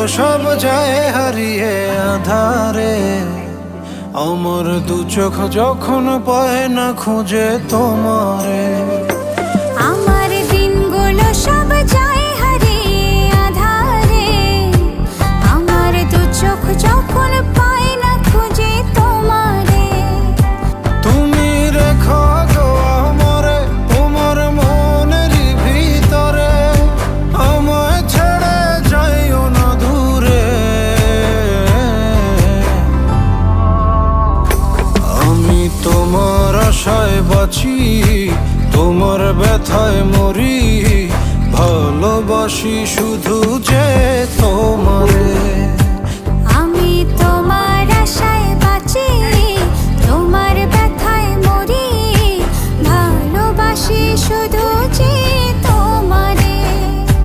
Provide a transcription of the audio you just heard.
সব যায় হারিয়ে আধারে। আমার দু চোখ যখন পায় না খুঁজে তোমারে। আমার দিনগুলো সব যায় হারিয়ে আঁধারে। আমার দু চোখ যখন পায় না খুঁজে তোমারে। তুমি রেখো গো আমারে তোমার মনেরই ভিতরে, আমায় ছেড়ে যাইও না দূরে। আমি তোমার আশায় বাঁচি, তোমার ব্যথায় মরি, ভালোবাসি শুধু যে তোমার।